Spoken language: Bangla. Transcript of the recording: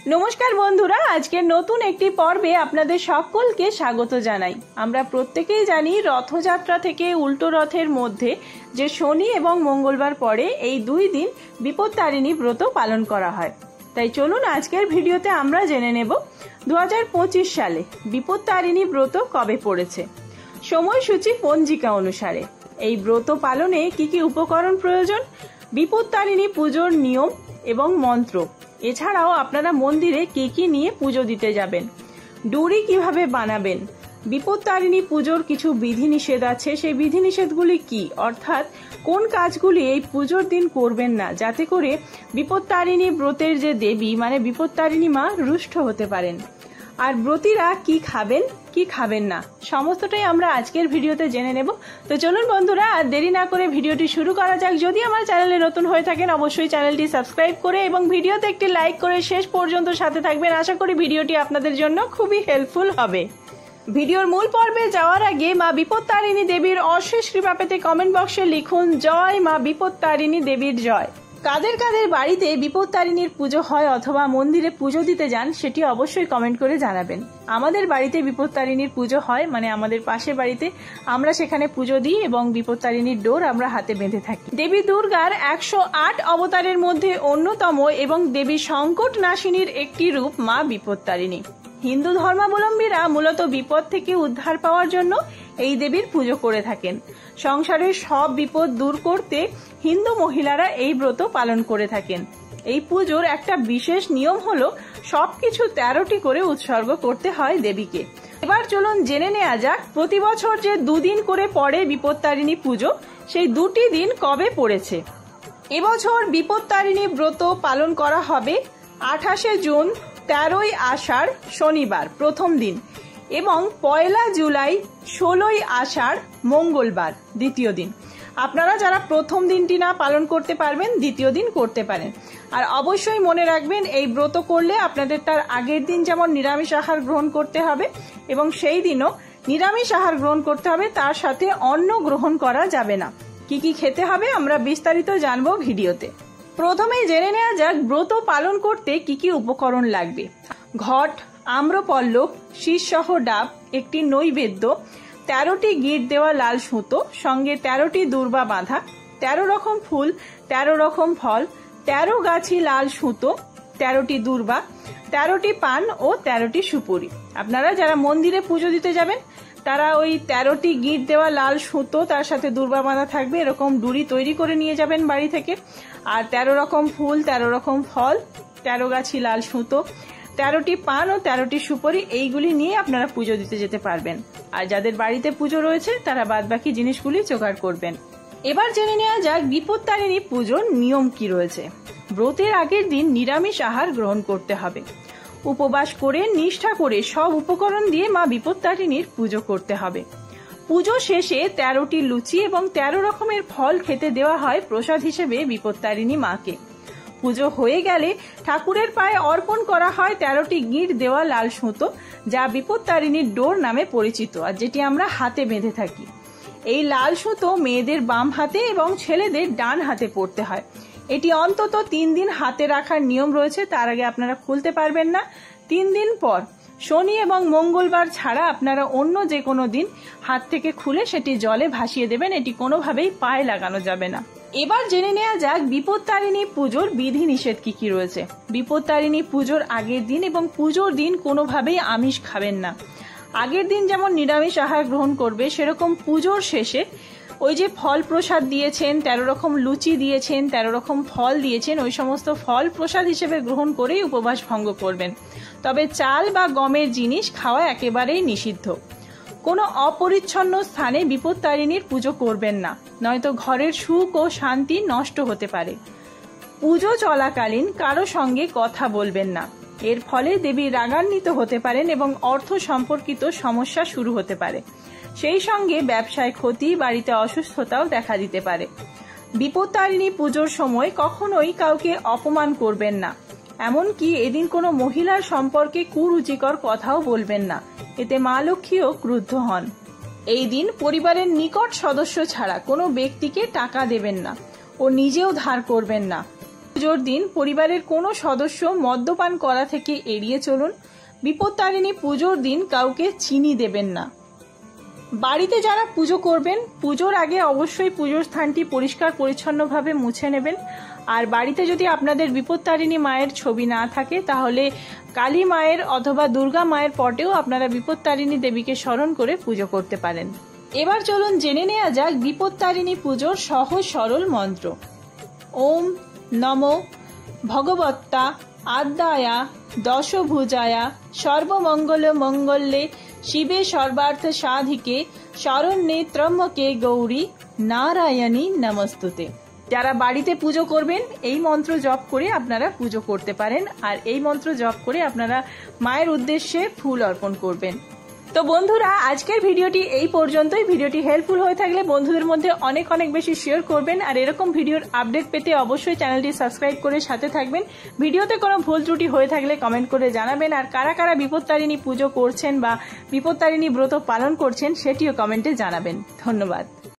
নমস্কার বন্ধুরা, আজকের নতুন একটি পর্বে আপনাদের সকলকে স্বাগত জানাই। আমরা প্রত্যেকেই জানি রথযাত্রা থেকে উল্টো রথের মধ্যে যে শনি এবং মঙ্গলবার পরে এই দুই দিন বিপত্তারিণী ব্রত পালন করা হয়। তাই চলুন আজকের ভিডিওতে আমরা জেনে নেব 2025 সালে বিপত্তারিণী ব্রত কবে পড়েছে, সময়সূচি পঞ্জিকা অনুসারে, এই ব্রত পালনে কি কি উপকরণ প্রয়োজন, বিপত্তারিণী পুজোর নিয়ম এবং মন্ত্র, এছাড়াও আপনারা মন্দিরে কি কি নিয়ে পুজো দিতে যাবেন, ডুরি কিভাবে বানাবেন, বিপত্তারিণী পুজোর কিছু বিধিনিষেধ আছে, সেই বিধিনিষেধগুলি কি, অর্থাৎ কোন কাজগুলি এই পুজোর দিন করবেন না যাতে করে বিপত্তারিণী ব্রতের যে দেবী মানে বিপত্তারিণী মা রুষ্ট হতে পারেন, আর ব্রতীরা কি খাবেন কি খাবেন না, সমস্তটাই আমরা আজকের ভিডিওতে জেনে নেব। তো চলুন বন্ধুরা, আর দেরি না করে ভিডিওটি শুরু করা যাক। যদি আমার চ্যানেলে নতুন হয়ে থাকেন অবশ্যই চ্যানেলটি সাবস্ক্রাইব করে এবং ভিডিওতে একটি লাইক করে শেষ পর্যন্ত সাথে থাকবেন। আশা করি ভিডিওটি আপনাদের জন্য খুবই হেল্পফুল হবে। ভিডিওর মূল পর্বে যাওয়ার আগে মা বিপত্তারিণী দেবীর অশেষ কৃপা পেতে কমেন্ট বক্সে লিখুন জয় মা বিপত্তারিণী দেবীর জয়। কাদের কাদের বাড়িতে বিপত্তারিণীর পুজো হয় অথবা মন্দিরে পুজো দিতে যান সেটি অবশ্যই কমেন্ট করে জানাবেন। আমাদের বাড়িতে বিপত্তারিণীর পুজো হয়, মানে আমাদের পাশের বাড়িতে, আমরা সেখানে পুজো দিই এবং বিপত্তারিণীর ডোর আমরা হাতে বেঁধে থাকি। দেবী দুর্গার 108 অবতারের মধ্যে অন্যতম এবং দেবী সংকট নাশিনীর একটি রূপ মা বিপত্তারিণী। হিন্দু ধর্মাবলম্বীরা মূলত বিপদ থেকে উদ্ধার পাওয়ার জন্য এই দেবীর পুজো করে থাকেন। সংসারের সব বিপদ দূর করতে হিন্দু মহিলারা এই ব্রত পালন করে থাকেন। এই পুজোর একটা বিশেষ নিয়ম হলো সবকিছু 13টি করে উৎসর্গ করতে হয় দেবীকে। এবার চলুন জেনে নেওয়া যাক প্রতি বছর যে দুদিন করে পড়ে বিপত্তারিণী পুজো, সেই দুটি দিন কবে পড়েছে। এবছর বিপত্তারিণী ব্রত পালন করা হবে 28শে জুন 13ই আষাঢ় শনিবার প্রথম দিন এবং 1 জুলাই 16ই আষাঢ় মঙ্গলবার দ্বিতীয় দিন। আপনারা যারা প্রথম দিনটি না পালন করতে পারবেন দ্বিতীয় দিন করতে পারেন। আর অবশ্যই মনে রাখবেন এই ব্রত করলে আপনাদের তার আগের দিন যেমন নিরামিষ আহার গ্রহণ করতে হবে এবং সেই দিনও নিরামিষ আহার গ্রহণ করতে হবে, তার সাথে অন্ন গ্রহণ করা যাবে না। কি কি খেতে হবে আমরা বিস্তারিত জানবো ভিডিওতে। প্রথমেই জেনে নেওয়া যাক ব্রত পালন করতে কি কি উপকরণ লাগবে। ঘট, আম্রপল্লব, শীষসহ ডাব, একটি নৈবেদ্য, 13টি গিট দেওয়া লাল সুতো, সঙ্গে 13টি দূর্বা বাঁধা, 13 রকম ফুল, 13 রকম ফল, 13 গাছি লাল সুতো, 13টি দূর্বা, 13টি পান ও 13টি সুপুরি। আপনারা যারা মন্দিরে পুজো দিতে যাবেন তারা ওই 13টি গিট দেওয়া লাল সুতো, তার সাথে দূর্বা বাঁধা থাকবে, এরকম ডুরি তৈরি করে নিয়ে যাবেন বাড়ি থেকে। আর 13 রকম ফুল, 13 রকম ফল, 13 গাছি লাল সুতো, 13টি পান ও 13টি সুপারি, এইগুলি নিয়ে আপনারা পুজো দিতে যেতে পারবেন। আর যাদের বাড়িতে পুজো রয়েছে তারা বাদবাকি জিনিসগুলি জোগাড় করবেন। এবার জেনে নেওয়া যাক বিপত্তারিণী পুজোর নিয়ম কি রয়েছে। ব্রতের আগের দিন নিরামিষ আহার গ্রহণ করতে হবে। উপবাস করে নিষ্ঠা করে সব উপকরণ দিয়ে মা বিপত্তারিণীর পুজো করতে হবে। পুজো শেষে 13টি লুচি এবং 13 রকমের ফল খেতে দেওয়া হয় প্রসাদ হিসেবে বিপত্তারিণী মাকে। পুজো হয়ে গেলে ঠাকুরের পায়ে অর্পণ করা হয় 13টি গিঁট দেওয়া লাল সুতো, যা বিপত্তারিণীর ডোর নামে পরিচিত আর যেটি আমরা হাতে বেঁধে থাকি। এই লাল সুতো মেয়েদের বাম হাতে এবং ছেলেদের ডান হাতে পড়তে হয়। এটি অন্তত 3 দিন হাতে রাখার নিয়ম রয়েছে, তার আগে আপনারা খুলতে পারবেন না। 3 দিন পর শনি এবং মঙ্গলবার ছাড়া আপনারা অন্য যে কোনো দিন হাত থেকে খুলে সেটি জলে ভাসিয়ে দেবেন, এটি কোনোভাবেই পায়ে লাগানো যাবে না। এবার জেনে নেওয়া যাক বিপত্তারিণী পুজোর বিধি নিষেধ কি কি রয়েছে। বিপত্তারিণী পুজোর আগের দিন এবং পুজোর দিন কোনোভাবেই আমিষ খাবেন না। আগের দিন যেমন নিরামিষ আহার গ্রহণ করবে, সেরকম পুজোর শেষে ওই যে ফল প্রসাদ দিয়েছেন, 13 রকম লুচি দিয়েছেন, 13 রকম ফল দিয়েছেন, ওই সমস্ত ফল প্রসাদ হিসেবে গ্রহণ করেই উপবাস ভঙ্গ করবেন। তবে চাল বা গমের জিনিস খাওয়া একেবারেই নিষিদ্ধ। কোনো অপরিচ্ছন্ন স্থানে বিপত্তারিণীর পুজো করবেন না, নয়তো ঘরের সুখ ও শান্তি নষ্ট হতে পারে। পুজো চলাকালীন কারো সঙ্গে কথা বলবেন না, এর ফলে দেবী রাগান্বিত হতে পারেন এবং অর্থ সম্পর্কিত সমস্যা শুরু হতে পারে। সেই সঙ্গে ব্যবসায় ক্ষতি, বাড়িতে অসুস্থতাও দেখা দিতে পারে। বিপত্তারিণী পুজোর সময় কখনোই কাউকে অপমান করবেন না, এমনকি এদিন কোনো মহিলার সম্পর্কে কুরুচিকর কথাও বলবেন না, এতে মা লক্ষ্মীও ক্রুদ্ধ হন। এই দিন পরিবারের নিকট সদস্য ছাড়া কোনো ব্যক্তিকে টাকা দেবেন না ও নিজেও ধার করবেন না। পুজোর দিন পরিবারের কোনো সদস্য মদ্যপান করা থেকে এড়িয়ে চলুন। বিপত্তারিণী পুজোর দিন কাউকে চিনি দেবেন না। বাড়িতে যারা পুজো করবেন, পুজোর আগে অবশ্যই পুজোর স্থানটি পরিষ্কার পরিচ্ছন্নভাবে মুছে নেবেন। আর বাড়িতে যদি আপনাদের বিপত্তারিণী মায়ের ছবি না থাকে, তাহলে কালী মায়ের অথবা দুর্গা মায়ের পটেও আপনারা বিপত্তারিণী দেবীকে স্মরণ করে পুজো করতে পারেন। এবার চলুন জেনে নেওয়া যাক বিপত্তারিণী পুজোর সহজ সরল মন্ত্র। ওম নমো ভগবত্তা আদ্যায়া দশভুজায়া সর্বমঙ্গল মঙ্গলে শিবে সর্বার্থ সাধিকে শরণ্যে ত্র্যম্বকে গৌরী নারায়ণী নমস্তুতে। যারা বাড়িতে পুজো করবেন এই মন্ত্র জপ করে আপনারা পুজো করতে পারেন, আর এই মন্ত্র জপ করে আপনারা মায়ের উদ্দেশ্যে ফুল অর্পণ করবেন। তো বন্ধুরা, আজকের ভিডিওটি এই পর্যন্তই। ভিডিওটি হেল্পফুল হয়ে থাকলে বন্ধুদের মধ্যে অনেক অনেক বেশি শেয়ার করবেন, আর এরকম ভিডিওর আপডেট পেতে অবশ্যই চ্যানেলটি সাবস্ক্রাইব করে সাথে থাকবেন। ভিডিওতে কোনো ভুল ত্রুটি হয়ে থাকলে কমেন্ট করে জানাবেন, আর কারা কারা বিপত্তারিণী পুজো করছেন বা বিপত্তারিণী ব্রত পালন করছেন সেটিও কমেন্টে জানাবেন। ধন্যবাদ।